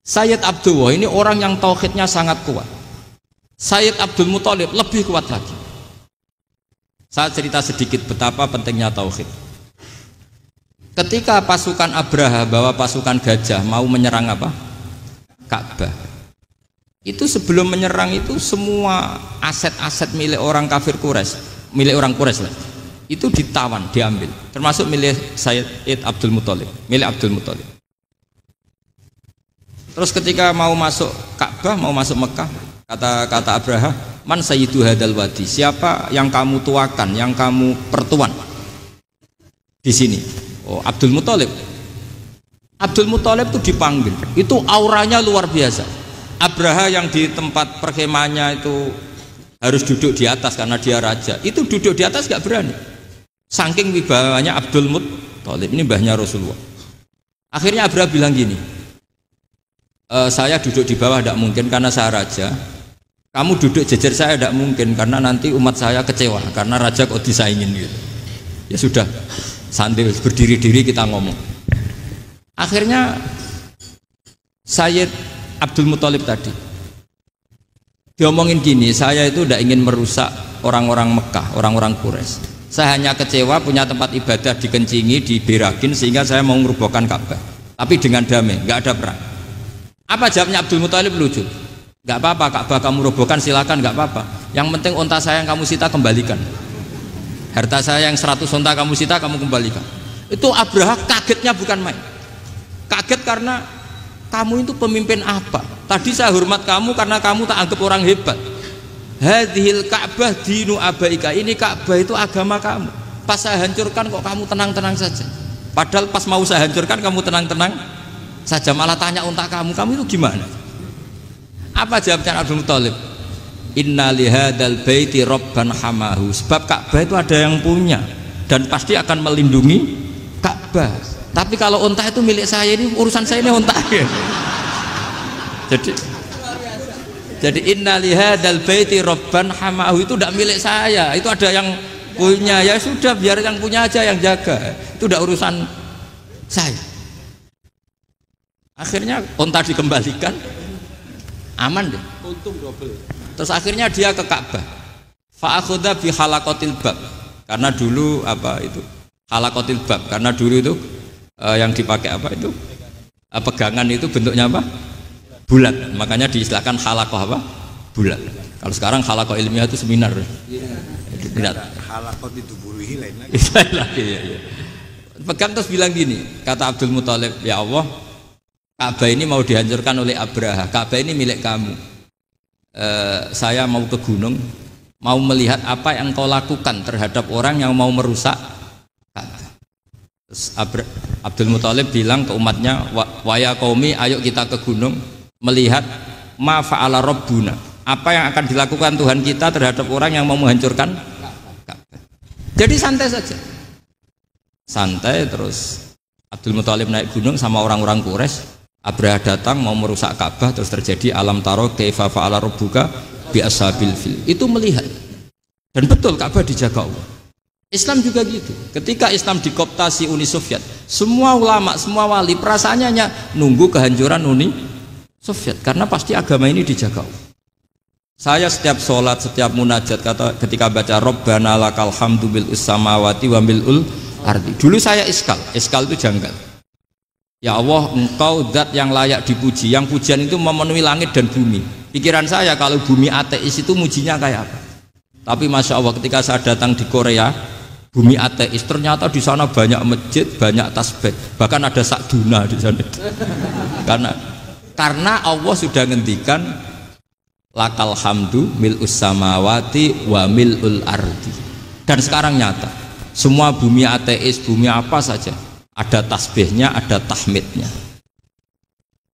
Sayyid Abdullah ini orang yang tauhidnya sangat kuat. Sayyid Abdul Muthalib lebih kuat lagi. Saya cerita sedikit betapa pentingnya tauhid. Ketika pasukan Abraha bawa pasukan gajah mau menyerang apa? Ka'bah. Itu sebelum menyerang itu semua aset-aset milik orang kafir Quraisy, milik orang Quraisy lah, itu ditawan, diambil, termasuk milik Sayyid Abdul Muthalib, milik Abdul Muthalib. Terus ketika mau masuk Ka'bah, mau masuk Mekah, kata Abraha, man sayyidu hadal wadi, siapa yang kamu tuakan, yang kamu pertuan di sini? Oh, Abdul Muthalib. Abdul Muthalib itu dipanggil, itu auranya luar biasa. Abraha yang di tempat perkemahannya itu harus duduk di atas karena dia raja, itu duduk di atas gak berani, saking wibawanya Abdul Muthalib, ini mbahnya Rasulullah. Akhirnya Abraha bilang gini, saya duduk di bawah tidak mungkin karena saya raja, kamu duduk jejer saya tidak mungkin karena nanti umat saya kecewa karena raja kok disaingin gitu. Ya sudah, santai, berdiri-diri kita ngomong. Akhirnya Sayyid Abdul Muthalib tadi diomongin gini, saya itu tidak ingin merusak orang-orang Mekah, orang-orang Quraisy. Saya hanya kecewa punya tempat ibadah dikencingi, diberakin, sehingga saya mau merubuhkan Ka'bah, tapi dengan damai, nggak ada perang. Apa jawabnya Abdul Muthalib? Lucu. Nggak apa-apa, Ka'bah kamu robohkan silakan, nggak apa-apa. Yang penting unta saya yang kamu sita kembalikan, harta saya yang 100 unta kamu sita kamu kembalikan. Itu Abraha kagetnya bukan main. Kaget karena kamu itu pemimpin apa? Tadi saya hormat kamu karena kamu tak anggap orang hebat. Hadhil Ka'bah dinu abaika, ini Ka'bah itu agama kamu. Pas saya hancurkan kok kamu tenang-tenang saja. Padahal pas mau saya hancurkan kamu tenang-tenang saja, malah tanya unta kamu itu gimana? Apa jawabnya Abdul Muthalib? Inna lihadal baiti rabban hamahu, sebab Ka'bah itu ada yang punya dan pasti akan melindungi Ka'bah. Tapi kalau unta itu milik saya, ini urusan saya, ini unta. Jadi inna lihadal baiti rabban hamahu itu tidak milik saya, itu ada yang punya. Ya sudah, biar yang punya aja yang jaga, itu tidak urusan saya. Akhirnya unta dikembalikan, aman deh, untung double. Terus akhirnya dia ke Ka'bah, fa'akhudha bi halaqatil bab, karena dulu apa itu halaqatil bab, karena dulu itu yang dipakai apa itu pegangan itu bentuknya apa? Bulat, makanya diistilahkan halaqah apa? Bulat. Kalau sekarang halaqah ilmiah itu seminar. Tidak. Halaqah itu buruhi lain lagi. Ya. Pegang terus bilang gini, kata Abdul Muthalib, ya Allah, Ka'bah ini mau dihancurkan oleh Abraha, Ka'bah ini milik kamu. Saya mau ke gunung, mau melihat apa yang kau lakukan terhadap orang yang mau merusak Ka'bah. Terus Abdul Muthalib bilang ke umatnya, wa ya qaumi, ayo kita ke gunung melihat ma fa'ala rabbuna, apa yang akan dilakukan Tuhan kita terhadap orang yang mau menghancurkan Ka'bah. Jadi santai saja, santai. Terus Abdul Muthalib naik gunung sama orang-orang Quraisy. Abraha datang mau merusak Ka'bah, terus terjadi alam taro kaifa fa'ala rabbuka bi ashabil fil, itu melihat, dan betul Ka'bah dijaga Allah. Islam juga gitu. Ketika Islam dikoptasi Uni Soviet, semua ulama, semua wali perasaannya hanya nunggu kehancuran Uni Soviet, karena pasti agama ini dijaga. Saya setiap sholat, setiap munajat, ketika baca Rabbana lakal hamdu bil samawati wa mil'ul ardi, dulu saya iskal itu janggal. Ya Allah, engkau zat yang layak dipuji, yang pujian itu memenuhi langit dan bumi. Pikiran saya kalau bumi ateis itu mujinya kayak apa? Tapi Masya Allah, ketika saya datang di Korea, bumi ateis, ternyata di sana banyak masjid, banyak tasbih, bahkan ada sakduna di sana. Karena Allah sudah ngendikan lakal hamdu mil'us samawati wa mil'ul ardi. Dan sekarang nyata, semua bumi ateis, bumi apa saja, ada tasbihnya, ada tahmidnya.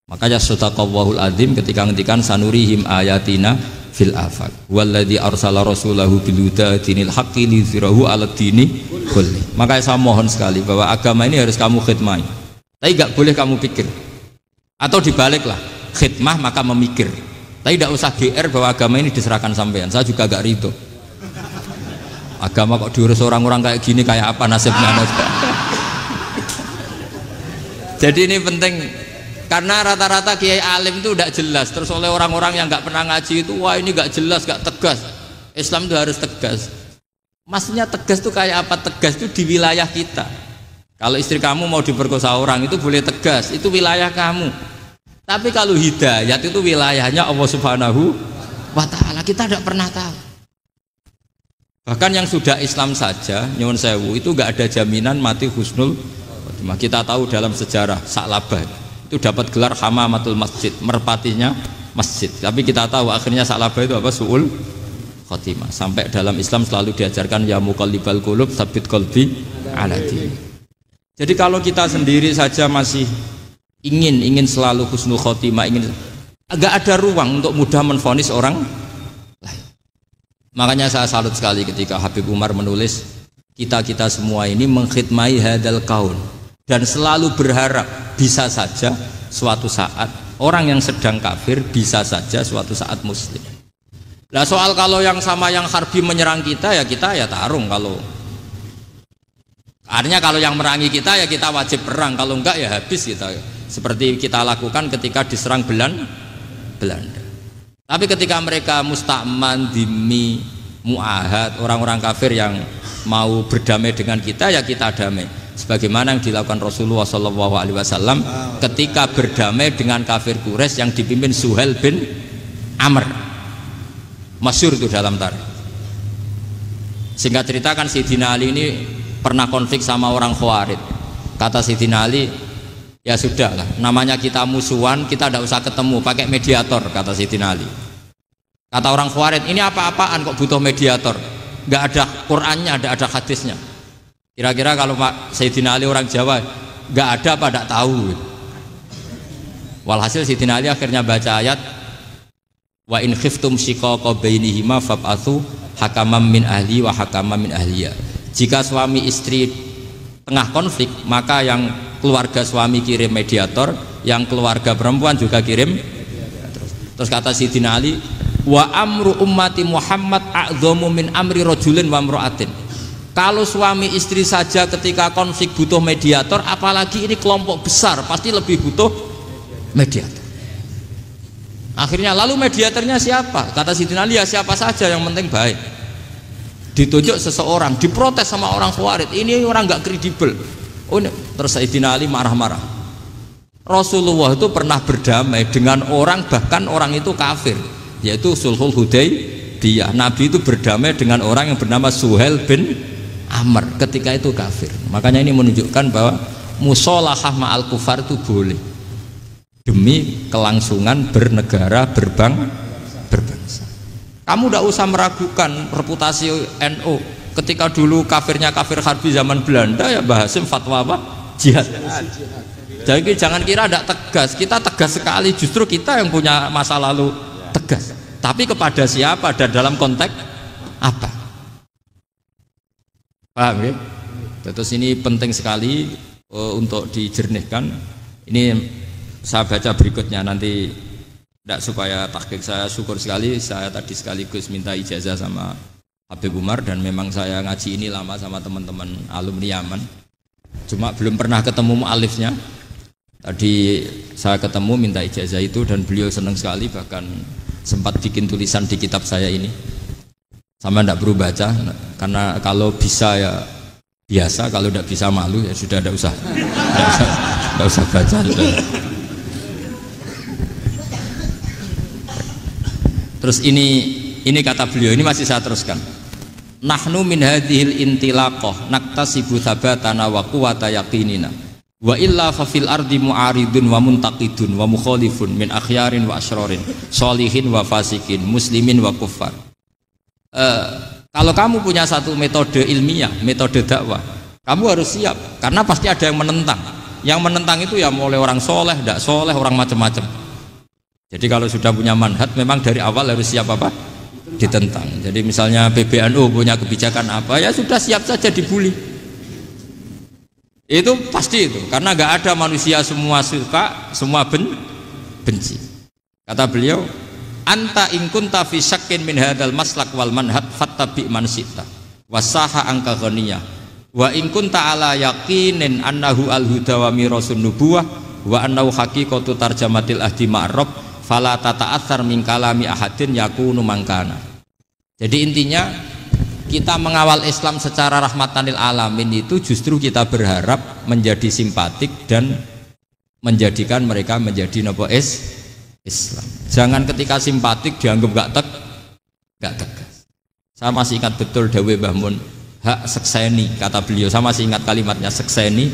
Makanya sadaqallahul adzim ketika ngendikan sanurihim ayatina fil afaq walladzi arsala rasulahu bil huda dinil haqqi liyuzhirahu 'alad dini kulli. Makanya saya mohon sekali bahwa agama ini harus kamu khidmah, tapi enggak boleh kamu pikir, atau dibaliklah, khidmah maka memikir, tapi tidak usah GR bahwa agama ini diserahkan sampean. Saya juga gak ridho, agama kok diurus orang-orang kayak gini, kayak apa nasibnya. Jadi ini penting Karena rata-rata kiai alim itu tidak jelas. Terus oleh orang-orang yang nggak pernah ngaji itu, wah ini nggak jelas, nggak tegas. Islam itu harus tegas. Maksudnya tegas itu kayak apa? Tegas itu di wilayah kita. Kalau istri kamu mau diperkosa orang itu boleh tegas, itu wilayah kamu. Tapi kalau hidayat itu wilayahnya Allah Subhanahu wa Ta'ala, kita tidak pernah tahu. Bahkan yang sudah Islam saja, nyuwun sewu, itu nggak ada jaminan mati husnul khotimah. Kita tahu dalam sejarah Sa'labah itu dapat gelar hamamatul masjid, merpatinya masjid. Tapi kita tahu akhirnya Sa'labah itu apa? Su'ul khotimah. Sampai dalam Islam selalu diajarkan ya muqallibal qulub tsabbit qalbi ala din. Jadi kalau kita sendiri saja masih ingin selalu husnul khotimah, agak ada ruang untuk mudah menvonis orang lain. Makanya saya salut sekali ketika Habib Umar menulis kita semua ini mengkhidmai hadal kaun dan selalu berharap bisa saja suatu saat orang yang sedang kafir bisa saja suatu saat muslim. Nah soal kalau yang sama yang harbi menyerang kita ya tarung. Kalau artinya kalau yang merangi kita ya kita wajib perang, kalau enggak ya habis kita. Seperti kita lakukan ketika diserang Belanda. Tapi ketika mereka musta'man, dhimmi, mu'ahad, orang-orang kafir yang mau berdamai dengan kita ya kita damai. Sebagaimana yang dilakukan Rasulullah SAW ketika berdamai dengan kafir Quraisy yang dipimpin Suhail bin Amr. Masyhur itu dalam tarikh. Singkat cerita kan Sayyidina Ali ini pernah konflik sama orang Khawarij. Kata Sayyidina Ali, ya sudah lah, namanya kita musuhan, kita tidak usah ketemu, pakai mediator, kata Sayyidina Ali. Kata orang Khawarij, ini apa-apaan kok butuh mediator? Nggak ada Qur'annya, nggak ada hadisnya. Kira-kira kalau Pak Sayyidina Ali orang Jawa, nggak ada apa tidak tahu. Walhasil Sayyidina Ali akhirnya baca ayat wa in khiftum shiqaqa bainihima fab'atsu hakaman min ahli wa hakaman min ahliya. Jika suami istri tengah konflik, maka yang keluarga suami kirim mediator, yang keluarga perempuan juga kirim. Terus kata Sayyidina Ali, wa amru ummati Muhammad a'dhamu min amri rajulin wa imra'atin. Kalau suami istri saja ketika konflik butuh mediator, apalagi ini kelompok besar pasti lebih butuh mediator. Akhirnya lalu mediatornya siapa? Kata Sayyidina Ali, ya siapa saja yang penting baik. Ditunjuk seseorang, diprotes sama orang Khawarij, ini orang nggak kredibel. Oh, terus Sayyidina Ali marah-marah. Rasulullah itu pernah berdamai dengan orang, bahkan orang itu kafir, yaitu Sulhul Hudaybiyah. Nabi itu berdamai dengan orang yang bernama Suhail bin Amr ketika itu kafir. Makanya ini menunjukkan bahwa musolahah ma'al kufar itu boleh demi kelangsungan bernegara, berbangsa. Kamu tidak usah meragukan reputasi NU. Ketika dulu kafirnya kafir harbi zaman Belanda, ya Mbah Hasim fatwa apa? Jihad. Jadi jangan kira tidak tegas, kita tegas sekali. Justru kita yang punya masa lalu tegas. Tapi kepada siapa dan dalam konteks apa? Paham ya? Terus ini penting sekali untuk dijernihkan. Ini saya baca berikutnya nanti, tidak supaya tahqiq. Saya syukur sekali, saya tadi sekaligus minta ijazah sama Habib Umar, dan memang saya ngaji ini lama sama teman-teman alumni Yaman, cuma belum pernah ketemu mu'alifnya. Tadi saya ketemu minta ijazah itu dan beliau senang sekali, bahkan sempat bikin tulisan di kitab saya ini. Sama tidak perlu baca, karena kalau bisa ya biasa, kalau tidak bisa malu ya sudah, tidak usah baca sudah. Terus ini kata beliau, ini masih saya teruskan. Nahnu min hadhil intilaqah naktasibu thabatana wa quwwata yaqinina wa illa fa fil ardi mu'aridun wa muntaqidun wa mukhalifun min akhyarin wa asyrarin sholihin wa fasikin muslimin wa kuffar. Kalau kamu punya satu metode ilmiah, metode dakwah, kamu harus siap, karena pasti ada yang menentang. Yang menentang itu ya mulai orang soleh, tidak soleh, orang macam-macam. Jadi kalau sudah punya manhaj, memang dari awal harus siap apa? Ditentang. Jadi misalnya PBNU punya kebijakan apa, ya sudah siap saja dibully. Itu pasti itu, karena nggak ada manusia semua suka, semua benci. Kata beliau, anta in kunta fi syakkin min hadzal maslak wal manhaj fattabi man syi'ta wasaha angka ghaniyah wa in kunta ala yaqinin annahu al huda wa mirasun nubuwah wa annahu haqiqatu tarjamatil ahdi ma'rab fala tata'atsar min kalami ahadin yakunu mangkana. Jadi intinya kita mengawal Islam secara rahmatan lil alamin itu justru kita berharap menjadi simpatik dan menjadikan mereka menjadi napa Islam. Jangan ketika simpatik dianggap gak tegas. Saya masih ingat betul dawuh Mbah Mun, hak sekseni, kata beliau, saya masih ingat kalimatnya, sekseni